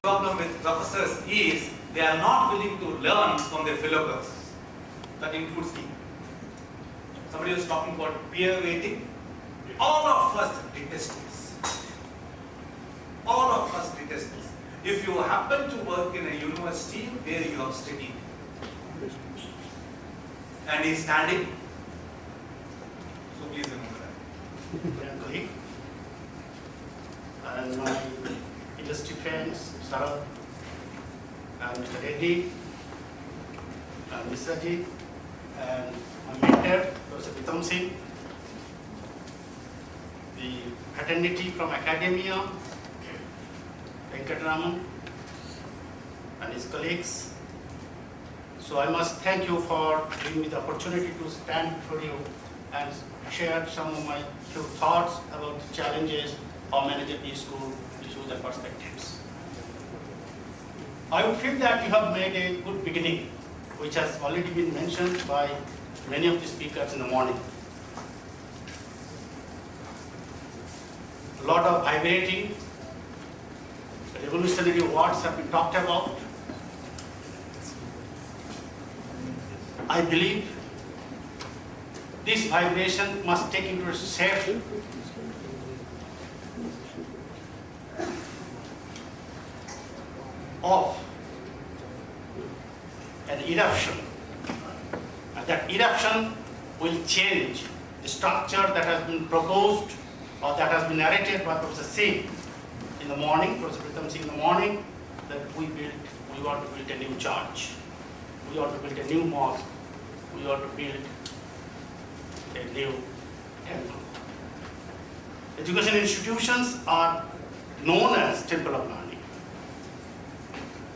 problem with professors is they are not willing to learn from their fellow professors. That includes me. Somebody was talking about peer weighting. All of us detest this. All of us detest this. If you happen to work in a university where you have studied and is standing, so please remember that. And my industry friends, Sarah, and Mr. Reddy, and Mr. Ji, and my mentor, Professor Pritam Singh, the fraternity from academia, Venkataraman, and his colleagues. So I must thank you for giving me the opportunity to stand before you and share some of my few thoughts about the challenges of managing these school issues and perspectives. I would feel that you have made a good beginning, which has already been mentioned by many of the speakers in the morning. A lot of vibrating, revolutionary words have been talked about. I believe this vibration must take into a shape of an eruption, and that eruption will change the structure that has been proposed or that has been narrated by Professor Singh in the morning, Professor Pritam Singh in the morning, that we want to build a new church, we want to build a new mosque, we want to build a new temple. Education institutions are known as temple of learning.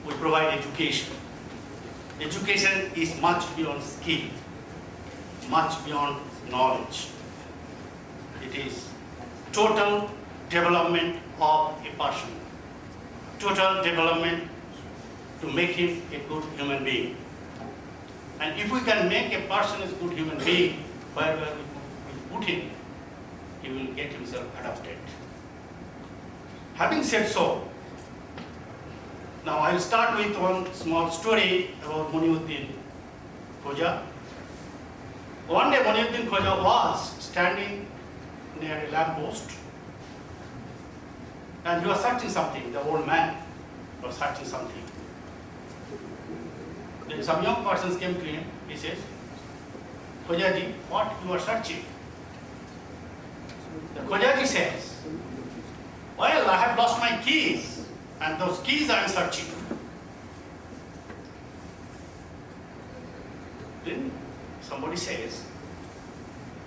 We provide education. Education is much beyond skill, much beyond knowledge. It is total development of a person, total development to make him a good human being. And if we can make a person a good human being, wherever we put him, he will get himself adapted. Having said so, now I will start with one small story about Moniuddin Khoja. One day Moniuddin Khoja was standing near a lamppost and he was searching something. The old man was searching something. Then some young persons came to him. He says, Khojaji, what you are searching? The Khojaji says, well, I have lost my keys, and those keys I am searching. Then somebody says,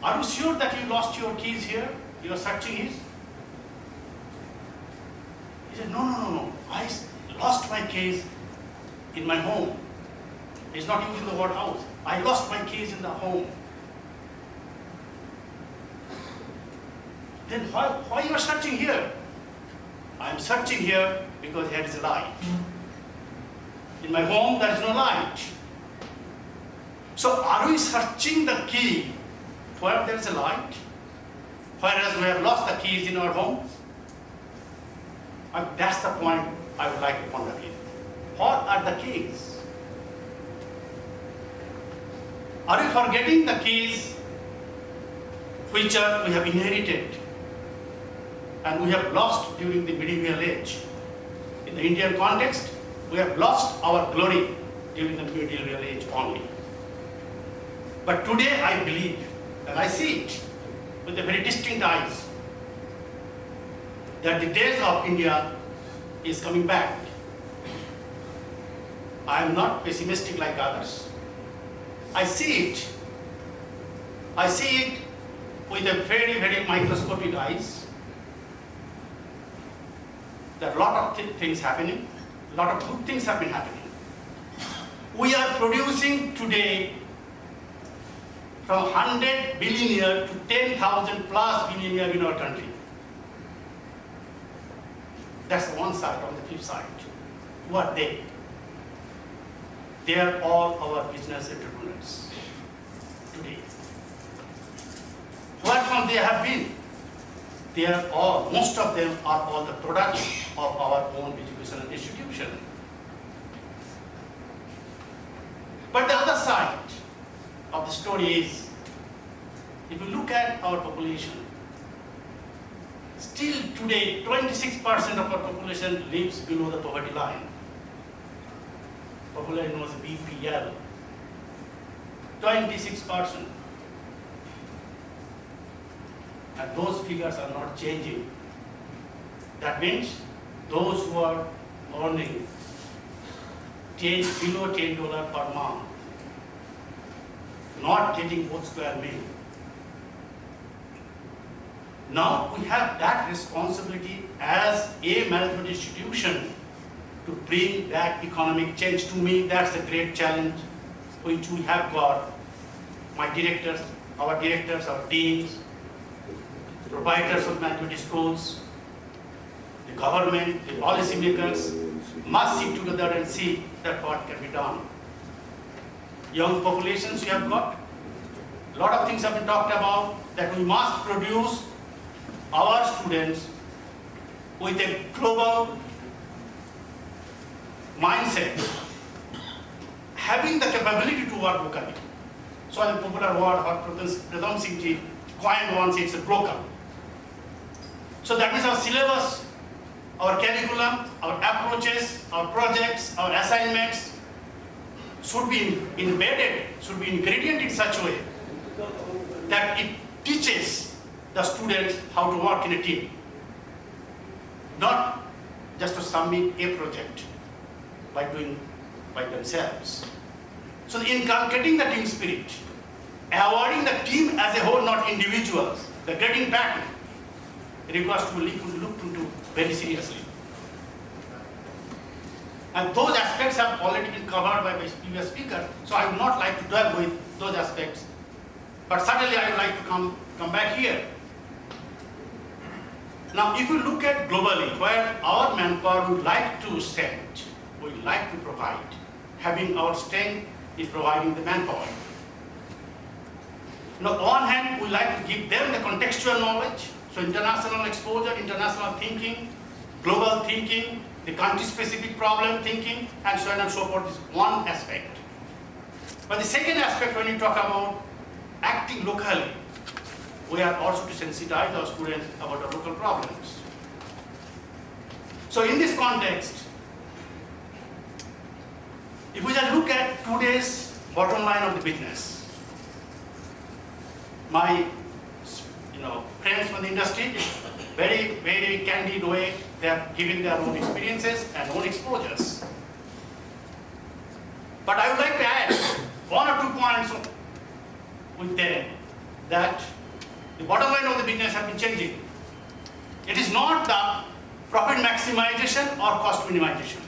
are you sure that you lost your keys here? You are searching his? He said, no. I lost my keys in my home. He's not using the word house. I lost my keys in the home. Then why you are searching here? I am searching here because here is a light. In my home there is no light. So are we searching the key where there is a light? Whereas we have lost the keys in our homes? And that's the point I would like to ponder in. What are the keys? Are we forgetting the keys which we have inherited and we have lost during the medieval age? In the Indian context, we have lost our glory during the medieval age only. But today I believe, and I see it with a very distinct eyes, that the days of India is coming back. I am not pessimistic like others. I see it. I see it with a very, very microscopic eyes. There are a lot of things happening. A lot of good things have been happening. We are producing today from 100 billionaire to 10,000 plus billionaire in our country. That's one side. On the flip side, who are they? They are all our business entrepreneurs today. Where from they have been? they are all, most of them are all the products of our own educational institution. But the other side of the story is, if you look at our population, still today 26% of our population lives below the poverty line. Popularly known as BPL. 26%. And those figures are not changing. That means those who are earning below $10 per month, not getting both square meal. Now we have that responsibility as a management institution to bring back economic change. To me, that's a great challenge which we have got. My directors, our teams, proprietors of management schools, the government, the policy makers must sit together and see that what can be done. Young populations we have got. A lot of things have been talked about, that we must produce our students with a global mindset, having the capability to work locally. So the popular word, or Pradhan Singh ji coined once, it's a broker. So that means our syllabus, our curriculum, our approaches, our projects, our assignments should be embedded, should be ingredient in such a way that it teaches the students how to work in a team. Not just to submit a project by doing by themselves. So inculcating the team spirit, avoiding the team as a whole, not individuals, the getting back requires to be looked into very seriously. And those aspects have already been covered by my previous speaker, so I would not like to dwell with those aspects. But certainly I would like to come back here. Now, if you look at globally, where our manpower would like to send, we would like to provide, having our strength in providing the manpower. Now, on one hand, we like to give them the contextual knowledge, so international exposure, international thinking, global thinking, the country-specific problem thinking, and so on and so forth is one aspect. But the second aspect, when you talk about acting locally, we are also to sensitize our students about our local problems. So in this context, if we just look at today's bottom line of the business, my friends from the industry, very, very candid way, they are giving their own experiences and own exposures. But I would like to add one or 2 points with them, that the bottom line of the business has been changing. It is not the profit maximization or cost minimization.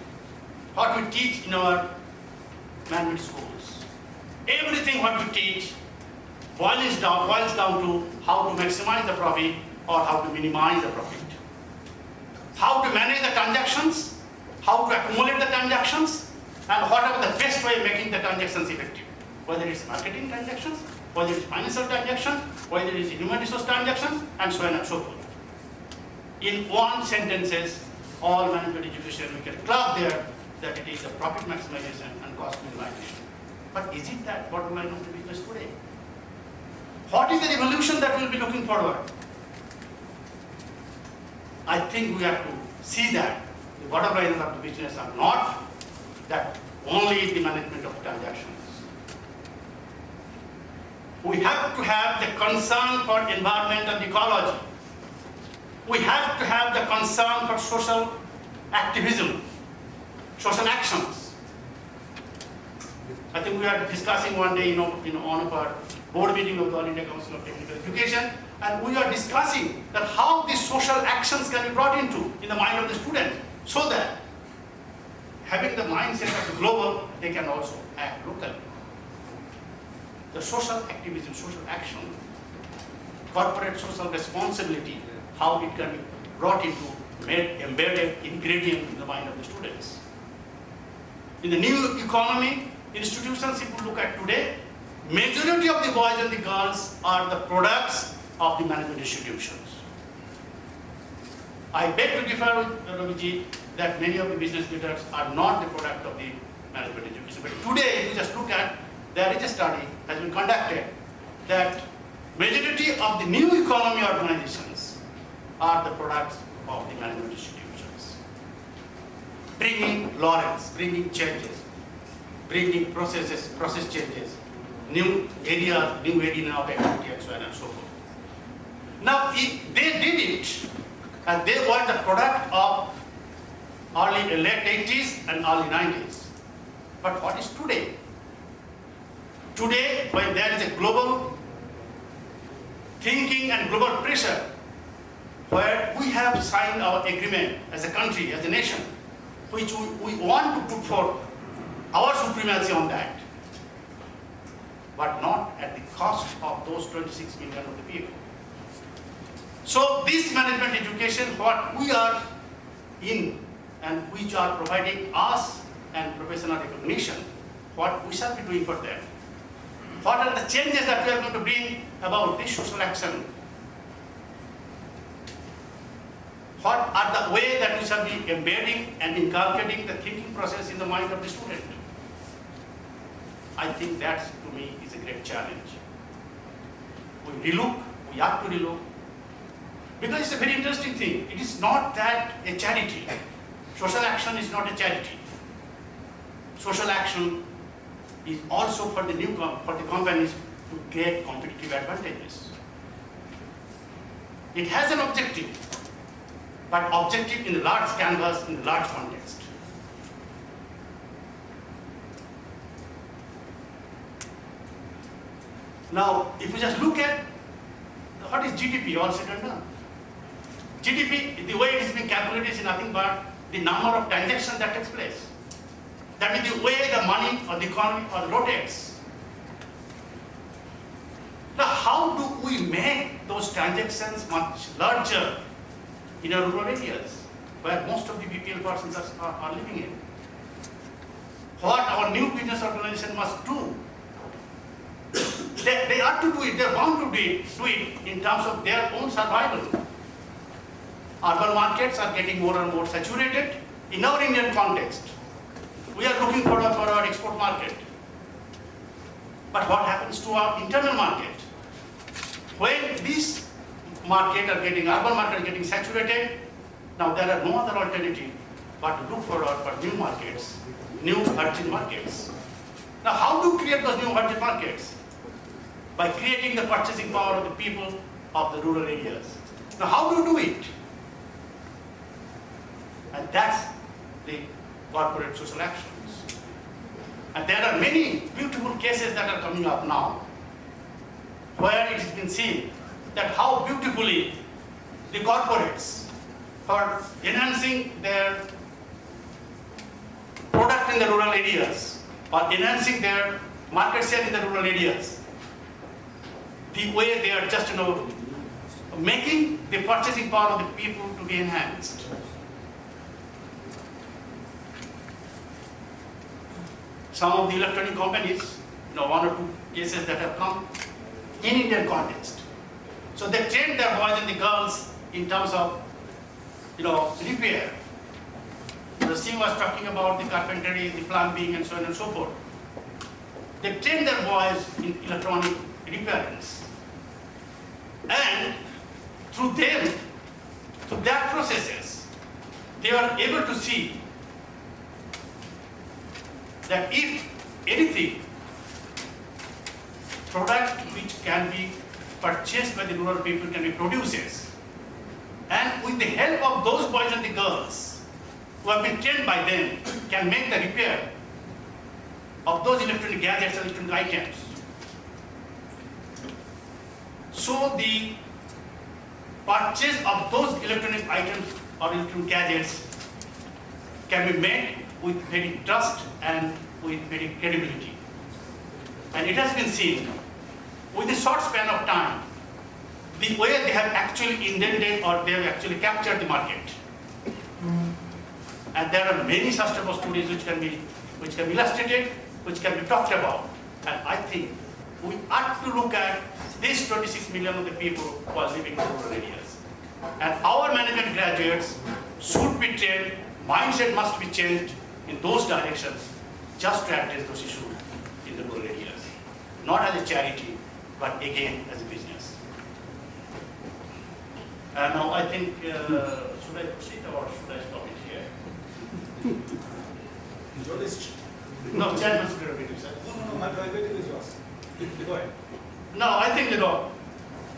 What we teach in our management schools, everything what we teach boils down to how to maximize the profit or how to minimize the profit. How to manage the transactions, how to accumulate the transactions, and what are the best way of making the transactions effective. Whether it's marketing transactions, whether it's financial transactions, whether it's human resource transactions, and so on and so forth. In one sentences, all management education, we can club there that it is the profit maximization and cost minimization. But is it that bottom line of the business today? What is the revolution that we will be looking forward? I think we have to see that the bottom line of the business are not that only the management of transactions. We have to have the concern for environment and ecology. We have to have the concern for social activism, social actions. I think we are discussing one day, on our board meeting of the All India Council of Technical Education, and we are discussing that how these social actions can be brought into in the mind of the student, so that having the mindset of the global, they can also act locally. The social activism, social action, corporate social responsibility, how it can be brought into, made embedded ingredient in the mind of the students. In the new economy institutions, if you look at today, majority of the boys and the girls are the products of the management institutions. I beg to differ with Raviji that many of the business leaders are not the product of the management education. But today, if you just look at, there is a study has been conducted that majority of the new economy organizations are the products of the management institutions. Bringing laurels, bringing changes, bringing process changes, new area of activity and so on and so forth. Now, if they did it, and they were the product of late 80s and early 90s. But what is today? Today, when there is a global thinking and global pressure, where we have signed our agreement as a country, as a nation, which we want to put forth our supremacy on that, but not at the cost of those 26 million of the people. So this management education, what we are in and which are providing us and professional recognition, what we shall be doing for them. What are the changes that we are going to bring about this social action? What are the way that we shall be embedding and inculcating the thinking process in the mind of the student? I think that, to me, is a great challenge. We have to relook. Because it's a very interesting thing. It is not that a charity. Social action is not a charity. Social action is also for the companies to get competitive advantages. It has an objective, but objective in the large canvas, in the large context. Now, if we just look at what is GDP, all said and done. GDP, the way it is being calculated is nothing but the number of transactions that takes place. That is the way the money or the economy rotates. Now, how do we make those transactions much larger in our rural areas, where most of the BPL persons are living in? What our new business organization must do, they are to do it, they are bound to do it in terms of their own survival. Urban markets are getting more and more saturated. In our Indian context, we are looking for our export market. But what happens to our internal market? When this urban market are getting saturated, now there are no other alternative but to look for new markets, new virgin markets. Now, how to create those new virgin markets? By creating the purchasing power of the people of the rural areas. Now, how do you do it? And that's the corporate social actions. And there are many beautiful cases that are coming up now, where it has been seen that how beautifully the corporates are enhancing their product in the rural areas or enhancing their market share in the rural areas. The way they are just making the purchasing power of the people to be enhanced. Some of the electronic companies, one or two cases that have come in Indian context. So they train their boys and the girls in terms of, repair. The C was talking about the carpentry, the plumbing, and so on and so forth. They train their boys in electronic repairings. And through them, through that processes, they are able to see that if anything, product which can be purchased by the rural people can be produces, and with the help of those boys and the girls who have been trained by them, can make the repair of those electronic gadgets and electronic items. So the purchase of those electronic items or electronic gadgets can be made with very trust and with very credibility. And it has been seen with a short span of time, the way they have actually indented or they have actually captured the market. And there are many such type of stories which can be illustrated, which can be talked about. And I think we ought to look at these 26 million of the people who are living in rural areas. And our management graduates should be trained, mindset must be changed in those directions just to address those issues in the rural areas. Not as a charity, but again as a business. And now I think, should I proceed or should I stop it here? Journalist. No, chairman should repeat it, sir. No, my prerogative is yours. Go ahead. No, I think,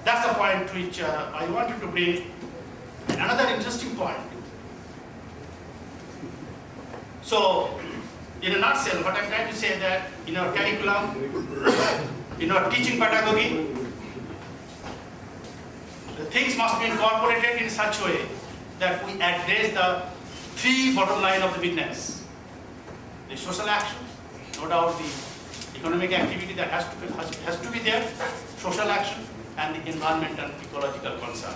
that's the point which I wanted to bring. Another interesting point. So, in a nutshell, what I'm trying to say that in our curriculum, in our teaching pedagogy, the things must be incorporated in such a way that we address the three bottom line of the business. The social action, no doubt the economic activity that has to be there, social action, and the environmental ecological concern.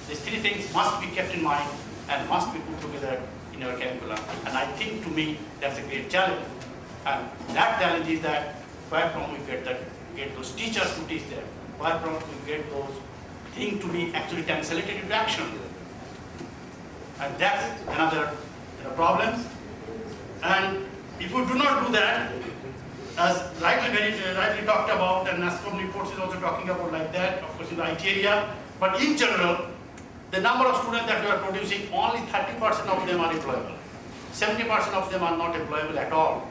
These three things must be kept in mind and must be put together in our curriculum. And I think to me that's a great challenge. And that challenge is that where from we get those teachers to teach them, where from we get those things to be actually translated into action. And that's another problem. And if we do not do that, as rightly talked about, and NASCOM reports is also talking about like that, of course in the IT area, but in general, the number of students that we are producing, only 30% of them are employable. 70% of them are not employable at all.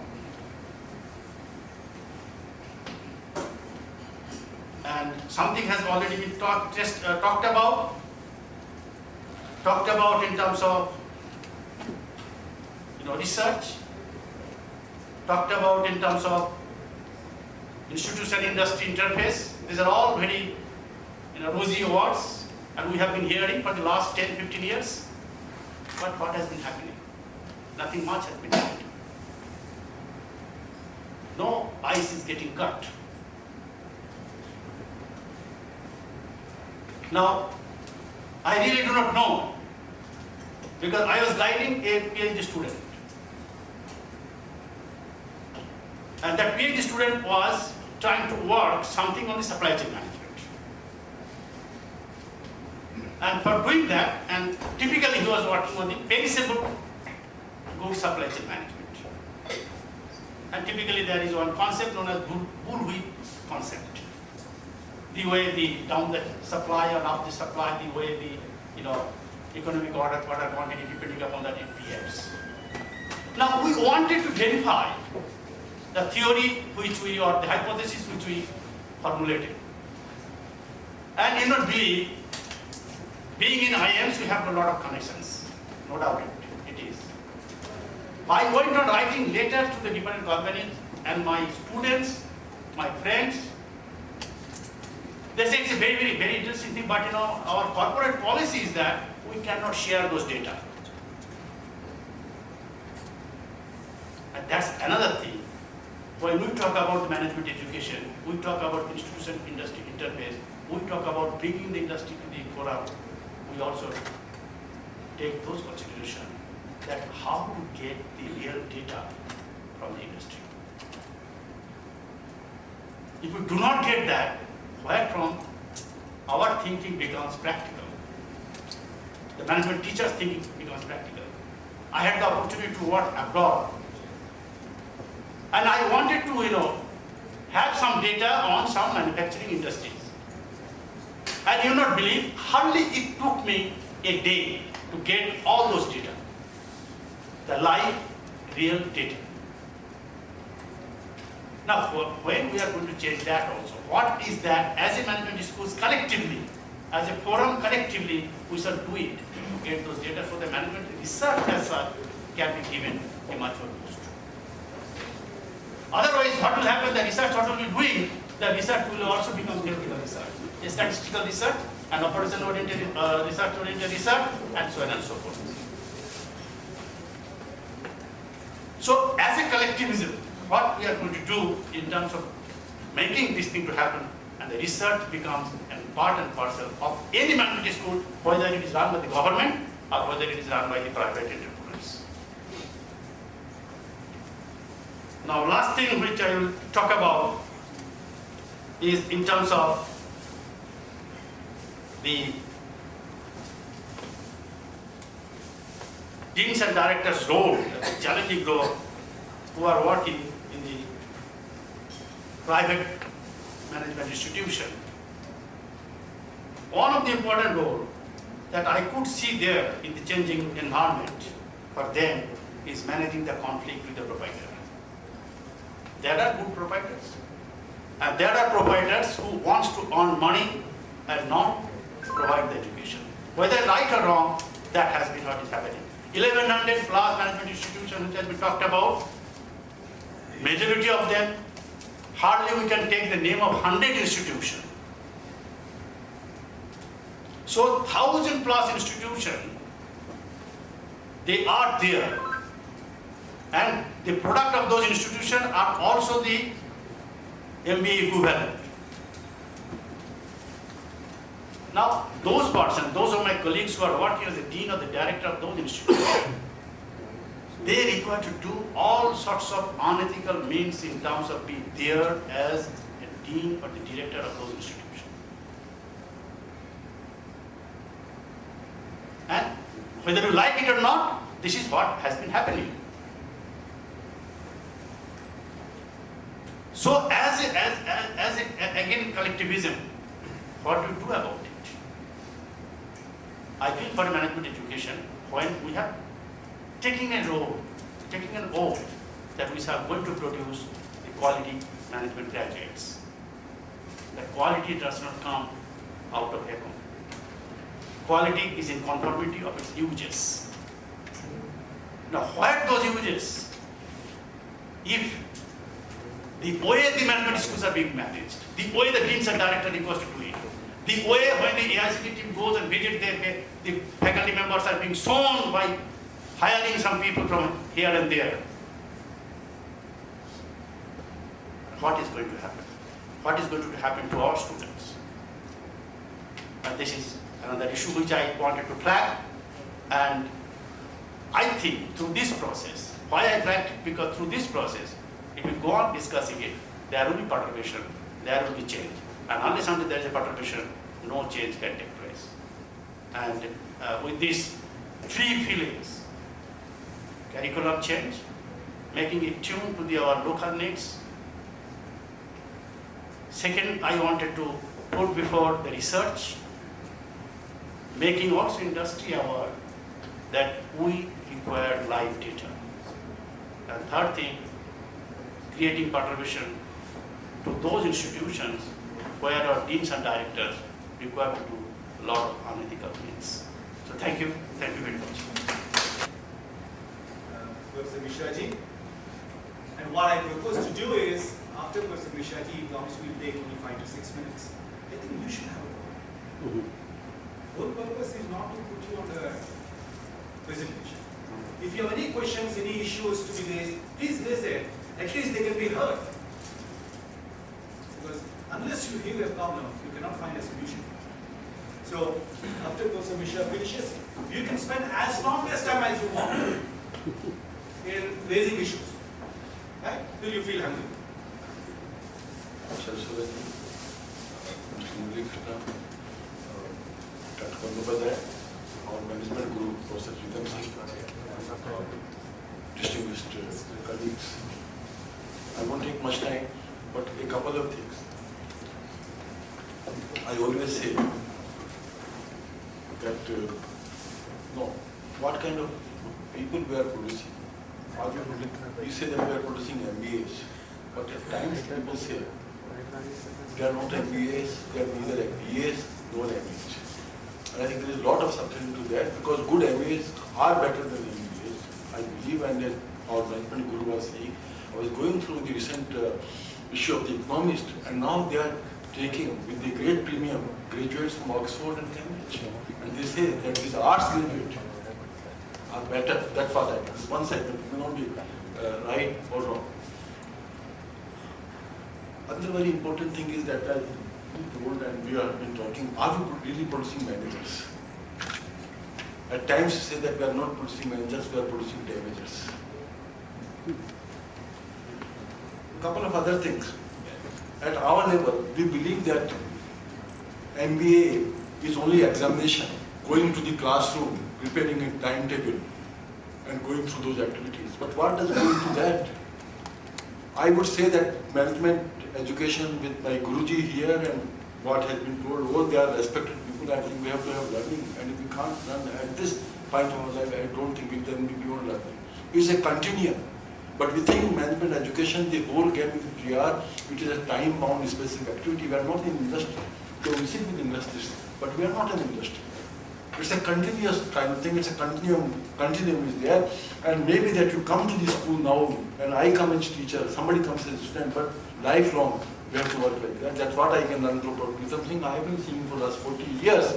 And something has already been talked about in terms of research, talked about in terms of institution-industry interface. These are all very rosy words, and we have been hearing for the last 10, 15 years. But what has been happening? Nothing much has been happening. No ice is getting cut. Now, I really do not know, because I was guiding a PhD student. And that PhD student was trying to work something on the supply chain management. And for doing that, and typically he was working on the perishable goods supply chain management. And typically there is one concept known as bullwhip concept. The way down the supply or up the supply, the way the economic order quantity depending upon that it behaves. Now we wanted to verify the theory or the hypothesis which we formulated. And you not believe, being in IIMs we have a lot of connections, no doubt it is. I went on writing letters to the different companies and my students, my friends. They say it's a very, very, very interesting thing, but our corporate policy is that we cannot share those data. And that's another thing. When we talk about management education, we talk about institution-industry interface, we talk about bringing the industry to the forum, we also take those considerations that how to get the real data from the industry. If we do not get that, where from our thinking becomes practical. The management teacher's thinking becomes practical. I had the opportunity to work abroad. And I wanted to, have some data on some manufacturing industries. And you not believe, hardly it took me a day to get all those data. The live, real data. Now, when we are going to change that also, what is that as a management schools collectively, as a forum collectively, we shall do it to get those data so the management research as such can be given a much more boost. Otherwise, what will happen, the research what will be doing, the research will also become theoretical research, a statistical research, an operation-oriented research-oriented research, and so on and so forth. So, as a collectivism, what we are going to do in terms of making this thing to happen, and the research becomes an important parcel of any management school, whether it is run by the government or whether it is run by the private entrepreneurs. Now, last thing which I will talk about is in terms of the deans and directors' role, the challenging role, who are working in the private management institution. One of the important roles that I could see there in the changing environment for them is managing the conflict with the provider. There are good providers, and there are providers who wants to earn money and not provide the education. Whether right or wrong, that has been what is happening. 1100 plus management institutions which has been talked about, majority of them, hardly we can take the name of 100 institutions. So 1000 plus institutions, they are there. And the product of those institutions are also the MBA equivalent. Now, those persons, those are my colleagues who are working as the dean or the director of those institutions, they require to do all sorts of unethical means in terms of being there as a dean or the director of those institutions. And whether you like it or not, this is what has been happening. So again, collectivism, what do you do about it? I feel for management education, when we have taken a role, taking an oath that we are going to produce the quality management graduates. The quality does not come out of vacuum. Quality is in conformity of its uses. Now, what those uses? If the way the management schools are being managed, the way the deans and directors are supposed to do it, the way when the AICT team goes and visits the faculty members are being shown by hiring some people from here and there. What is going to happen? What is going to happen to our students? And this is another issue which I wanted to flag. And I think through this process, why I flagged it? Because through this process, if we go on discussing it, there will be perturbation, there will be change. And unless until there is a perturbation, no change can take place. And with these three feelings, curriculum change, making it tuned to our local needs. Second, I wanted to put before the research, making also industry aware that we require live data. And third thing, creating perturbation to those institutions where our deans and directors require to do a lot of unethical things. So thank you very much. Professor Mishraji. And what I propose to do is, after Professor Mishraji comes, we'll take only 5 to 6 minutes. I think you should have a vote. Whole purpose is not to put you on the presentation. If you have any questions, any issues to be raised, please raise it. At least they can be heard. Because unless you hear a problem, you cannot find a solution. So, after Professor Mishra finishes, you can spend as long as time as you want in raising issues. Right? Till you feel hungry. Our management group, Professor Pritam Singh, distinguished colleagues. I won't take much time, but a couple of things. I always say that, what kind of people we are producing? We say that we are producing MBAs, but at times people say they are not MBAs, they are neither MBAs nor MBAs. And I think there is a lot of subtlety to that, because good MBAs are better than MBAs, I believe, and then our management guru was saying, I was going through the recent issue of The Economist, and now they are taking with the great premium graduates from Oxford and Cambridge. And they say that these arts graduates are better. That's what I mean. This one segment may not be right or wrong. Another very important thing is that as we told and we have been talking, are we really producing managers? At times you say that we are not producing managers, we are producing damagers. A couple of other things. At our level, we believe that MBA is only examination, going to the classroom, preparing a timetable, and going through those activities. But what does go into that? I would say that management education with my Guruji here and what has been told, all they are respected people. I think we have to have learning, and if we can't learn at this point of our life, I don't think we can be beyond learning. It's a continuum. But we think management education, the whole game is PR, which is a time-bound specific activity. We are not in industry. So we sit with industries, but we are not an industry. It's a continuous kind of thing. It's a continuum is there. And maybe that you come to the school now, and I come as teacher, somebody comes as a student, but lifelong we have to work like that. That's what I can learn from something I have been seeing for the last 40 years.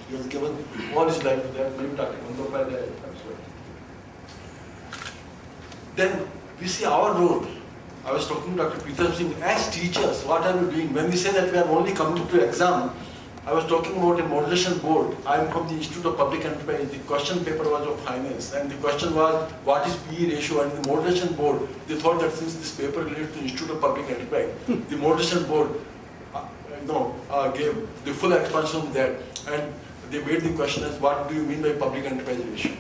He has given all his life to that. Maybe Dr. Bandyopadhyay, I'm sorry. Then we see our role. I was talking to Dr. Pritam Singh, as teachers, what are we doing? When we say that we are only coming to exam, I was talking about a moderation board. I am from the Institute of Public Enterprise. The question paper was of finance, and the question was, what is PE ratio? And the moderation board, they thought that since this paper related to the Institute of Public Enterprise, the moderation board gave the full expansion of that, and they made the question as, what do you mean by public enterprise ratio?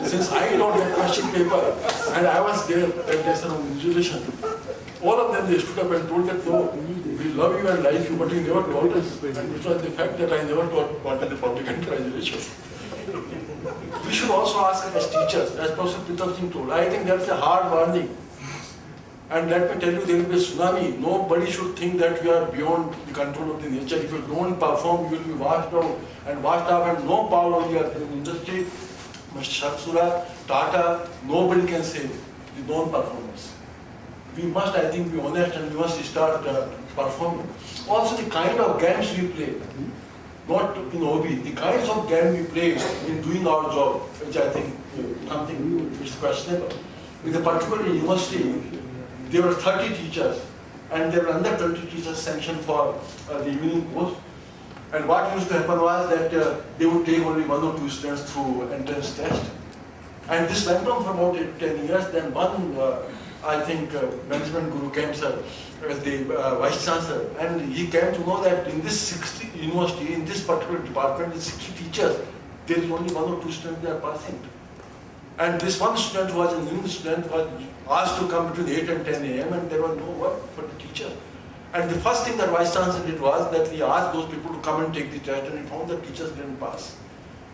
Since I don't get question paper, and I was there at lesson on insulation, all of them, they stood up and told that, no, we love you and like you, but you never told us. And it was the fact that I never taught what is the public enterprise ratio. We should also ask as teachers, as Professor Pritam Singh told. I think that's a hard warning. And let me tell you, there will be a tsunami. Nobody should think that we are beyond the control of the nature. If you don't perform, you will be washed out and no power on your industry. Mr. Shaksura, Tata, nobody can save the non-performers. We must, I think, be honest, and we must start performing. Also, the kind of games we play, not in OB, the kinds of games we play in doing our job, which I think something which is questionable. With a particular university, there were 30 teachers, and there were under 30 teachers sanctioned for the evening course. And what used to happen was that they would take only 1 or 2 students through entrance test. And this went on for about 8 to 10 years. Then one, I think, management guru came, sir, as the vice chancellor, and he came to know that in this 60 university, in this particular department, with 60 teachers, there is only 1 or 2 students they are passing. And this one student who was an English student was asked to come between 8 and 10 a.m. and there was no work for the teacher. And the first thing that Vice Chancellor did was that he asked those people to come and take the test, and he found that teachers didn't pass.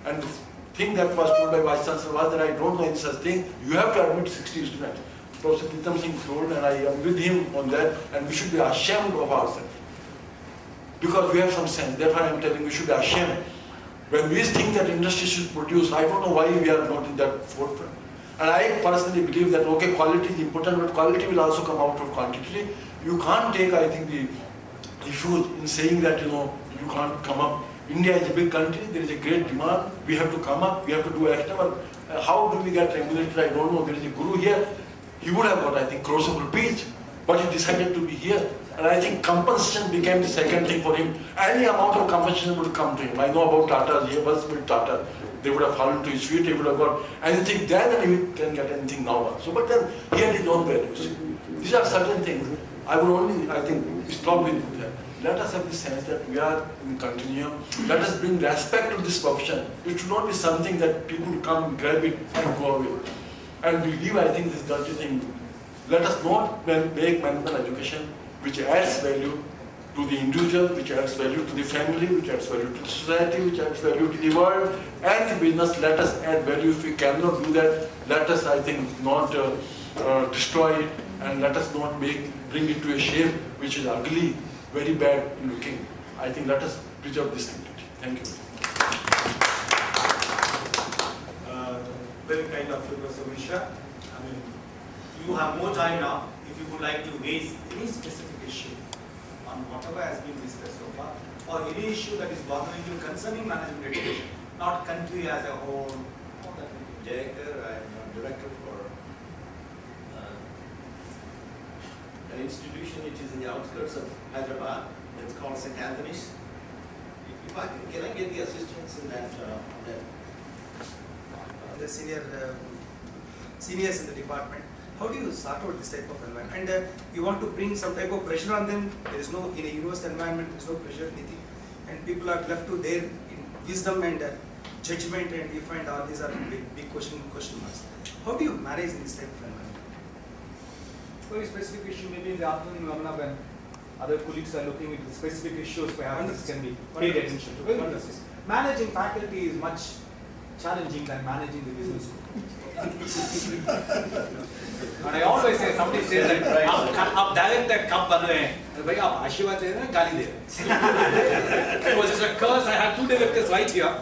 And the thing that was told by Vice Chancellor was that I don't know any such thing, you have to admit 60 students. Professor Pritam Singh told, and I am with him on that, and we should be ashamed of ourselves. Because we have some sense, therefore I am telling you, we should be ashamed. When we think that industry should produce, I don't know why we are not in that forefront. And I personally believe that, okay, quality is important, but quality will also come out of quantity. You can't take, I think, the refuge in saying that, you can't come up. India is a big country, there is a great demand, we have to come up, we have to do extra work. How do we get remunerated? I don't know. There is a guru here, he would have got, I think, crores of rupees, but he decided to be here. And I think compensation became the second thing for him. Any amount of compensation would come to him. I know about Tata, he was with Tata. They would have fallen to his feet, he would have got anything then, and he can get anything now. So, but then he had his own values. These are certain things. I would only, I think, stop with that. Let us have the sense that we are in continuum. Let us bring respect to this profession. It should not be something that people come, grab it, and go away. And we leave, I think, this dirty thing. Let us not make management education which adds value to the individual, which adds value to the family, which adds value to the society, which adds value to the world, and the business. Let us add value. If we cannot do that, let us, I think, not destroy it, and let us not bring it to a shape which is ugly, very bad looking. I think let us preserve this dignity. Thank you. Very kind of you, Professor Mishra. I mean, you have more time now. If you would like to raise any specific issue on whatever has been discussed so far, or any issue that is bothering you concerning management education, not country as a whole. Jayakar, I am director for an institution which is in the outskirts of Hyderabad. It's called St. Anthony's. If I can I get the assistance in that? The seniors in the department, how do you sort out this type of environment? And you want to bring some type of pressure on them. There is no, in a university environment, there is no pressure, anything. And people are left to their wisdom and judgment, and you find all these are big question marks. How do you manage in this type of environment? Very specific issue, maybe in the afternoon, Ramana, when other colleagues are looking into specific issues, perhaps this can be paid attention to. Very Wonderful. interesting. Managing faculty is much challenging than managing the business school. And I always say, somebody says that, "Ab director kab bana hai?" Bhai, aap आशीर्वाद दे रहे हैं, गाली दे रहे हैं. It was just a curse. I had 2 directors right here.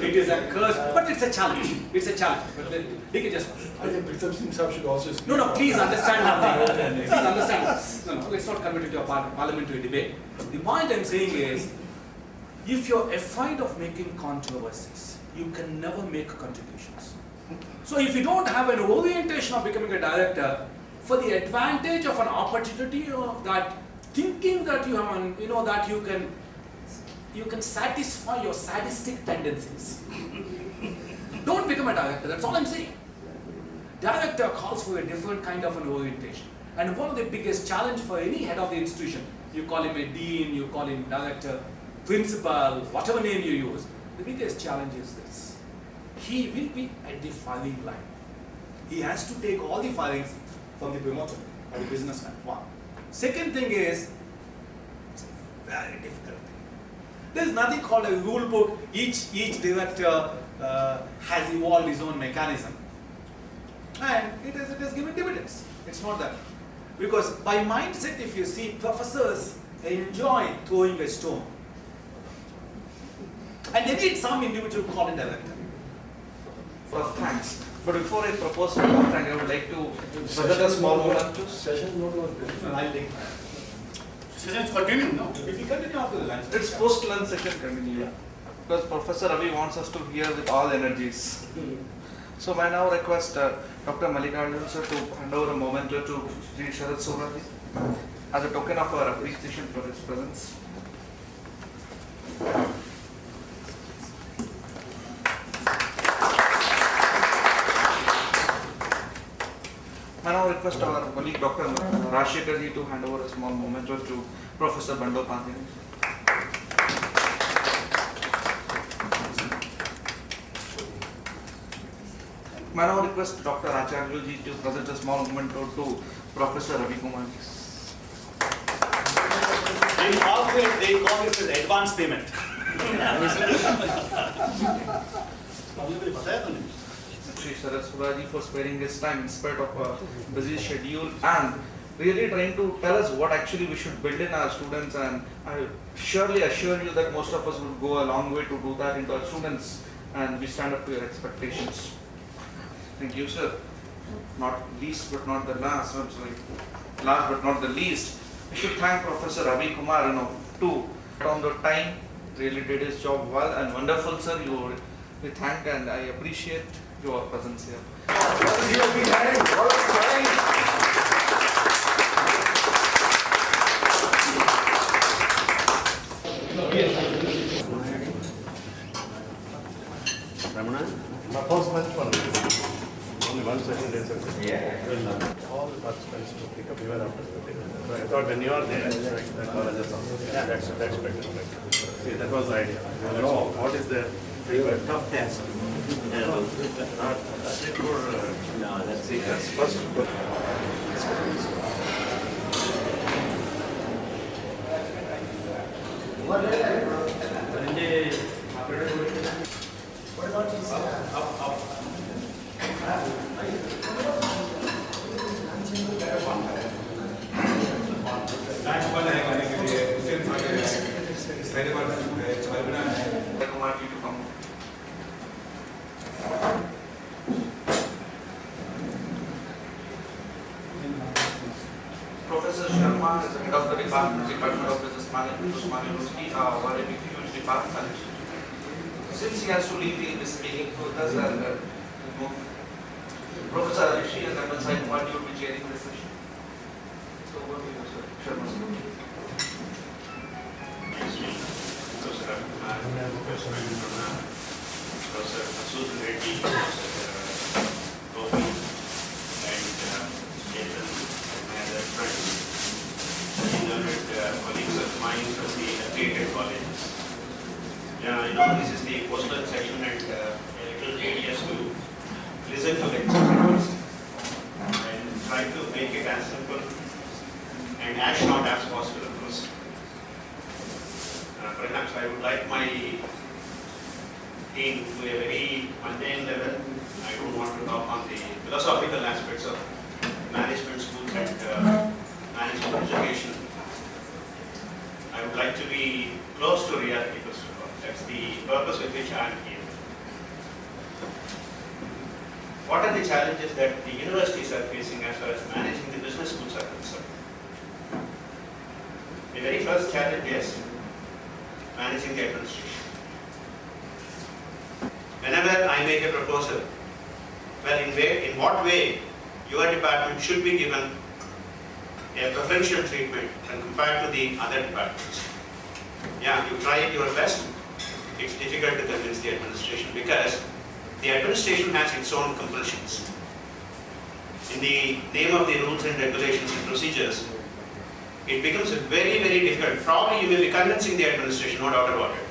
It is a curse, but it's a challenge. It's a challenge. But then, they can just. I think Pritam Singh Saab should also speak. No, please understand one thing. Please understand. No, let's not convert it to a parliamentary debate. The point I'm saying is, if you're afraid of making controversies, you can never make contributions. So if you don't have an orientation of becoming a director, for the advantage of an opportunity of that, thinking that you have, that you can satisfy your sadistic tendencies. Don't become a director. That's all I'm saying. Director calls for a different kind of an orientation. And one of the biggest challenge for any head of the institution, you call him a dean, you call him director, principal, whatever name you use, the biggest challenge is this. He will be at the firing line. He has to take all the firings from the promoter or the businessman. One. Second thing is, it's a very difficult thing. There is nothing called a rule book. Each director has evolved his own mechanism. And it has given dividends. It's not that. Because by mindset, if you see, professors enjoy throwing a stone. And they need some individual call it director. First, thanks. But before I propose to thank, I would like to present a small moment. Session not over. I'll take Sessions continue now. If you continue after the lunch. It's post-lunch session continue. Because Professor Ravi wants us to hear with all energies. So I now request Dr. Mallikarjun sir to hand over a memento to Sri Sharad Surati as a token of our appreciation for his presence. I now request our colleague Dr. Rajshekhar ji to hand over a small memento to Professor Bandopathyay. I now request Dr. Acharya ji to present a small memento to Professor Ravi Kumar ji. In corporate, they call this as advance payment. Sri Sharad Surati for sparing his time in spite of a busy schedule and really trying to tell us what actually we should build in our students, and I surely assure you that most of us would go a long way to do that into our students, and we stand up to your expectations. Thank you, sir. Not least but not the last, I'm sorry, last but not the least, we should thank Professor Ravi Kumar, to on the time, really did his job well and wonderful, sir. We thank and I appreciate your presence here. My first lunch one. Only 1 second is okay. Yeah. All the participants to pick up even after 15 minutes. So I thought when you are there, that's expected. See, that was the idea. What is the tough task? Not for no, that's it. That's first. Professor Sharma is the head of the Department of Business Management, Usmania University, a huge department. Since he has to leave, he is speaking with us and move. Professor Rishi and Dr. Sai Kumar, you will be chairing this session. So over to you, sir. Sharma, sir. Professor Masud Reddy, Professor Gopi, and Chetan, and other friends, learned colleagues of mine from the affiliated colleges. Yeah, this is the post-lunch session, and try to make it as simple and as short as possible, of course. Perhaps I would like my team to a very mundane level. I don't want to talk on the philosophical aspects of management schools and management education. I would like to be close to reality first of all. That's the purpose with which I am here. What are the challenges that the universities are facing as far as managing the business schools are concerned? The very first challenge is managing the administration. Whenever I make a proposal, well, in what way your department should be given a preferential treatment when compared to the other departments. Yeah, you try your best. It's difficult to convince the administration because the administration has its own compulsions. In the name of the rules and regulations and procedures, it becomes very, very difficult. Probably you may be convincing the administration, no doubt about it,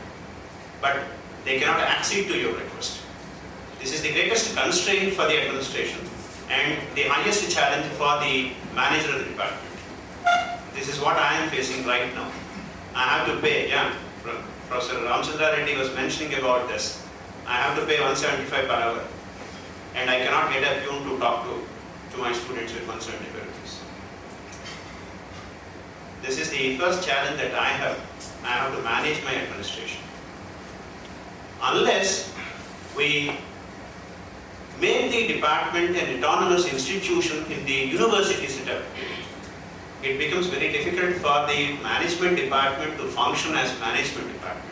but they cannot accede to your request. This is the greatest constraint for the administration and the highest challenge for the manager of the department. This is what I am facing right now. I have to pay, Professor Ramchandra Reddy was mentioning about this. I have to pay 175 per hour and I cannot get a peon to talk to my students with 175 rupees. This is the first challenge that I have. I have to manage my administration. Unless we make the department an autonomous institution in the university setup, it becomes very difficult for the management department to function as management department.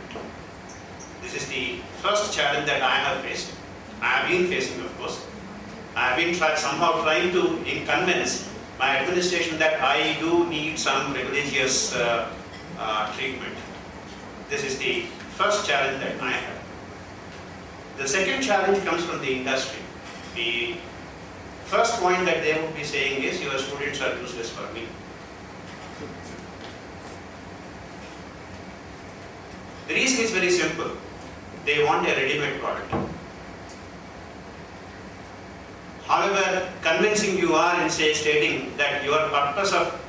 This is the first challenge that I have faced. I have been facing, of course. I have been somehow trying to convince my administration that I do need some religious treatment. This is the first challenge that I have. The second challenge comes from the industry. The first point that they would be saying is, your students are useless for me. The reason is very simple. They want a ready-made product. However convincing you are in stating that your purpose of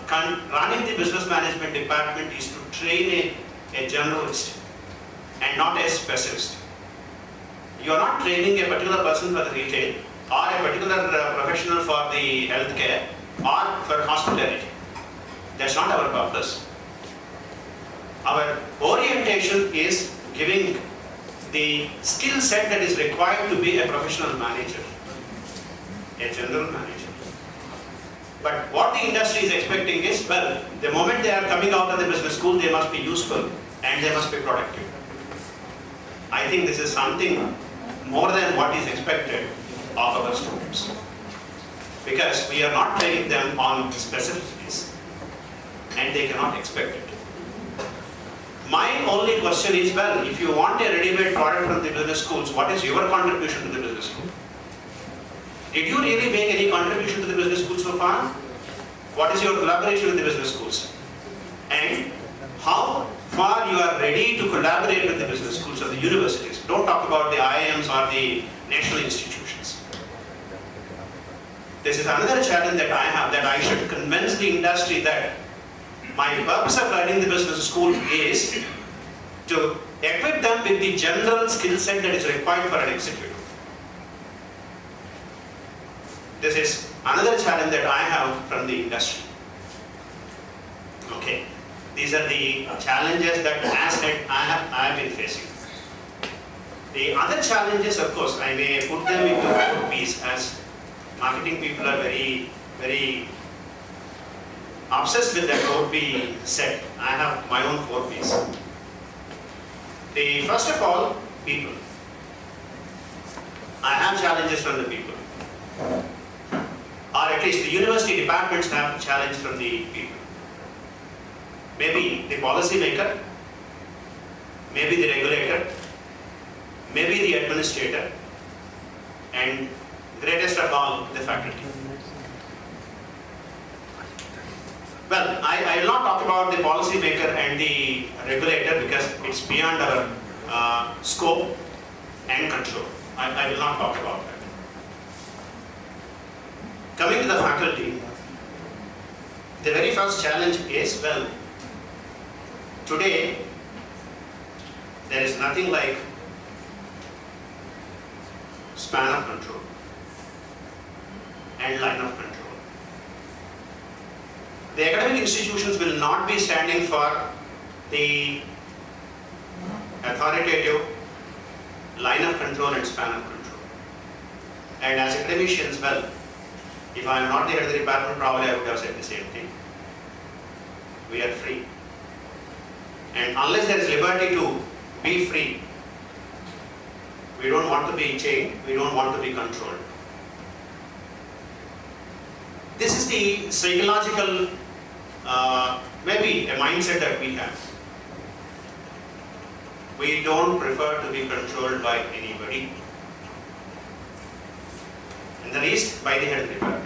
running the business management department is to train a generalist and not a specialist. You are not training a particular person for the retail or a particular professional for the healthcare or for hospitality. That's not our purpose. Our orientation is giving the skill set that is required to be a professional manager, a general manager. But what the industry is expecting is, well, the moment they are coming out of the business school, they must be useful and they must be productive. I think this is something more than what is expected of our students, because we are not training them on specificities and they cannot expect it. My only question is, well, if you want a ready-made product from the business schools, what is your contribution to the business school? Did you really make any contribution to the business school so far? What is your collaboration with the business schools? And how far you are ready to collaborate with the business schools or the universities? Don't talk about the IIMs or the national institutions. This is another challenge that I have, that I should convince the industry that my purpose of running the business school is to equip them with the general skill set that is required for an executive. This is another challenge that I have from the industry. Okay, these are the challenges that, as said, I have been facing. The other challenges, of course, I may put them into 4 P's, as marketing people are very, very obsessed with that 4 P set. I have my own 4 P's. The first of all, people. I have challenges from the people. Or at least the university departments have challenge from the people. Maybe the policy maker, maybe the regulator, maybe the administrator, and greatest of all, the faculty. Well, I will not talk about the policy maker and the regulator because it's beyond our scope and control. I will not talk about that. Coming to the faculty, the very first challenge is, well, today there is nothing like span of control and line of control. The academic institutions will not be standing for the authoritative line of control and span of control. And as academicians, well, if I am not the head of the department, probably I would have said the same thing. We are free. And unless there is liberty to be free, we don't want to be chained, we don't want to be controlled. This is the psychological, maybe a mindset that we have. We don't prefer to be controlled by anybody, and the least by the head of the department.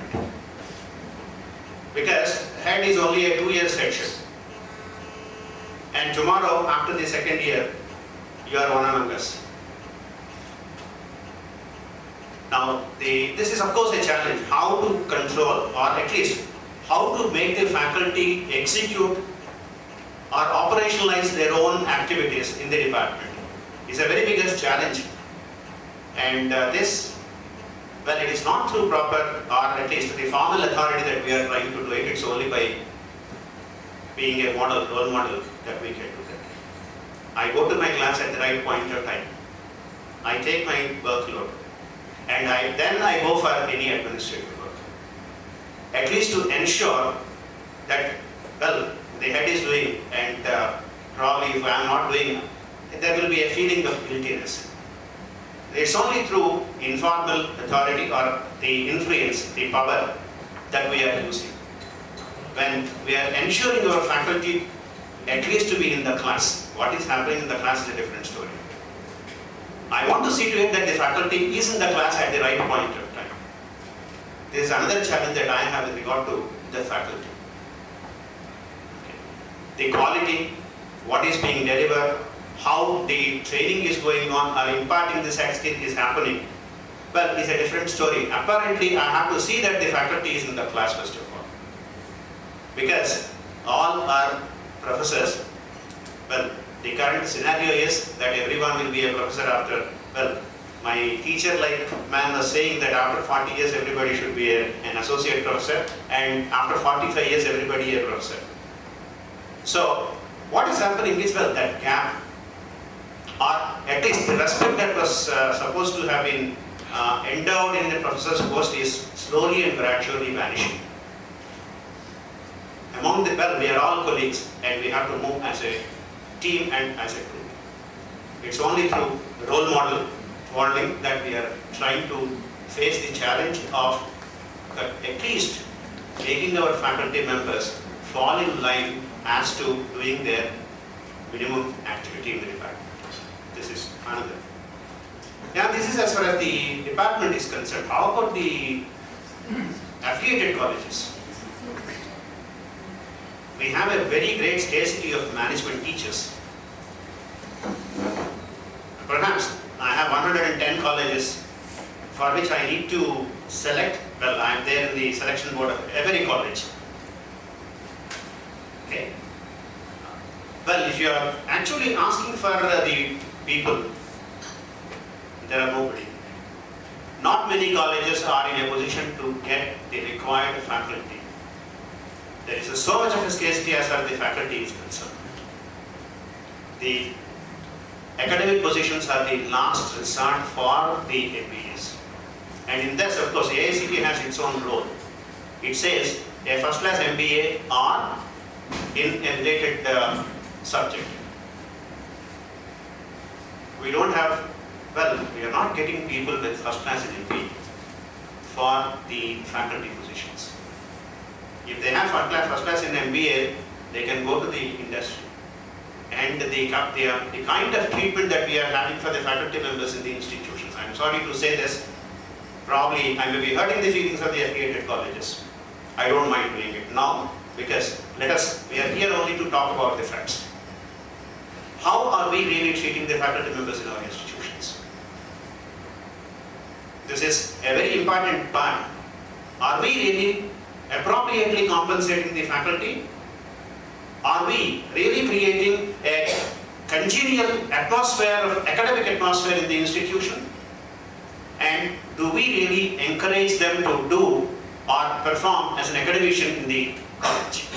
Because head is only a 2-year section, and tomorrow after the second year, you are one among us. Now, this is of course a challenge, how to control, or at least how to make the faculty execute or operationalize their own activities in the department. It's a very biggest challenge. And this, well, it is not through proper, or at least the formal authority that we are trying to do it, it's only by being a model, role model, that we can do that. I go to my class at the right point of time. I take my workload, and then I go for any administrative work. At least to ensure that, well, the head is doing, and probably if I am not doing, there will be a feeling of guiltiness. It's only through informal authority or the influence, the power that we are using. When we are ensuring our faculty at least to be in the class, what is happening in the class is a different story. I want to see to it that the faculty is in the class at the right point of time. This is another challenge that I have with regard to the faculty. The quality, what is being delivered, how the training is going on, or imparting this skill is happening, well, it's a different story. Apparently, I have to see that the faculty is in the class first of all. Because all are professors. Well, the current scenario is that everyone will be a professor after, well, my teacher-like man was saying that after 40 years everybody should be an associate professor, and after 45 years everybody a professor. So, what is happening is, well, that gap, or at least the respect that was supposed to have been endowed in the professor's post is slowly and gradually vanishing. Among the, well, we are all colleagues and we have to move as a team and as a group. It's only through role modeling that we are trying to face the challenge of at least making our faculty members fall in line as to doing their minimum activity in the department. This is another. Now this is as far as the department is concerned. How about the affiliated colleges? We have a very great scarcity of management teachers. Perhaps I have 110 colleges for which I need to select. Well, I am there in the selection board of every college. Okay. Well, if you are actually asking for the people, there are nobody. Not many colleges are in a position to get the required faculty. There is so much of a scarcity as far as the faculty is concerned. The academic positions are the last resort for the MBAs. And in this, of course, AICTE has its own role. It says a first class MBA or in a related subject. We don't have, well, we are not getting people with first class in MBA for the faculty positions. If they have first class in MBA, they can go to the industry. And the kind of treatment that we are having for the faculty members in the institutions, I'm sorry to say this, probably I may be hurting the feelings of the affiliated colleges. I don't mind doing it now, because we are here only to talk about the facts. How are we really treating the faculty members in our institutions? This is a very important part Are we really appropriately compensating the faculty? Are we really creating a congenial atmosphere, academic atmosphere in the institution? And do we really encourage them to do or perform as an academician in the college?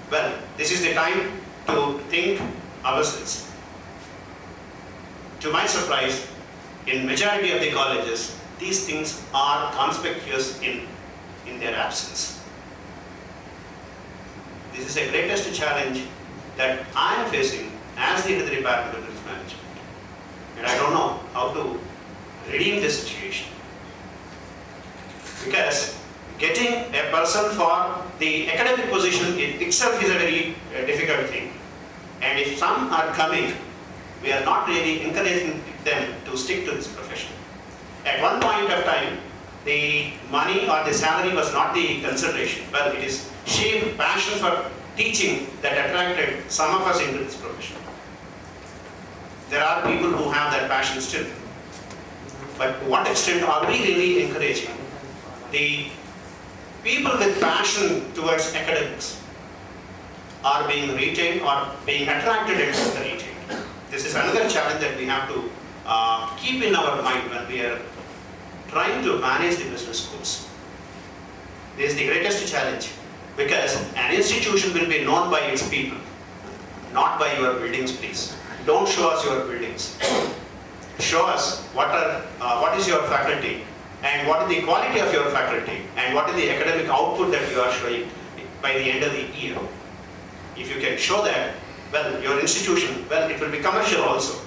Well, this is the time to think ourselves. To my surprise, in majority of the colleges, these things are conspicuous in their absence. This is the greatest challenge that I am facing as the head of the Department of Business Management. And I don't know how to redeem this situation. Because getting a person for the academic position itself is a very difficult thing. And if some are coming, we are not really encouraging them to stick to this profession. At one point of time, the money or the salary was not the consideration. Well, it is sheer passion for teaching that attracted some of us into this profession. There are people who have that passion still. But to what extent are we really encouraging the people with passion towards academics are being retained or being attracted into the retained? This is another challenge that we have to keep in our mind when we are trying to manage the business schools. This is the greatest challenge because an institution will be known by its people, not by your buildings, please. Don't show us your buildings. Show us what is your faculty and what is the quality of your faculty and what is the academic output that you are showing by the end of the year. If you can show that, well, your institution, well, it will be commercial also.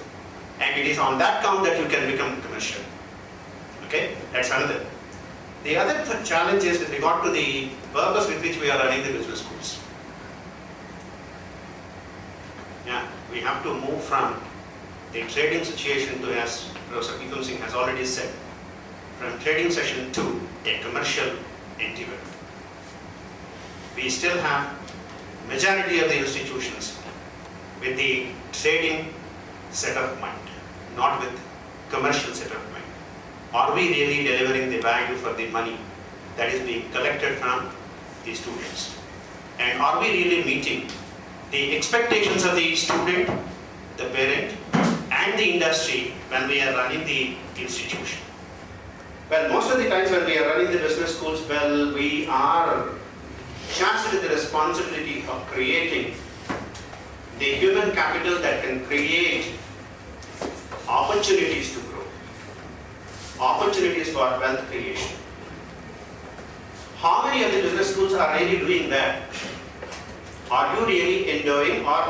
And it is on that count that you can become commercial. Okay, that's another. The other challenge is with regard to the purpose with which we are running the business schools. Yeah, we have to move from the trading situation to, as Professor Vikram Singh has already said, from trading session to a commercial endeavor. We still have majority of the institutions with the trading set of mind, not with commercial set of mind. Are we really delivering the value for the money that is being collected from the students? And are we really meeting the expectations of the student, the parent, and the industry when we are running the institution? Well, most of the times when we are running the business schools, well, we are charged with the responsibility of creating the human capital that can create opportunities to grow, opportunities for wealth creation. How many of the business schools are really doing that? Are you really enjoying or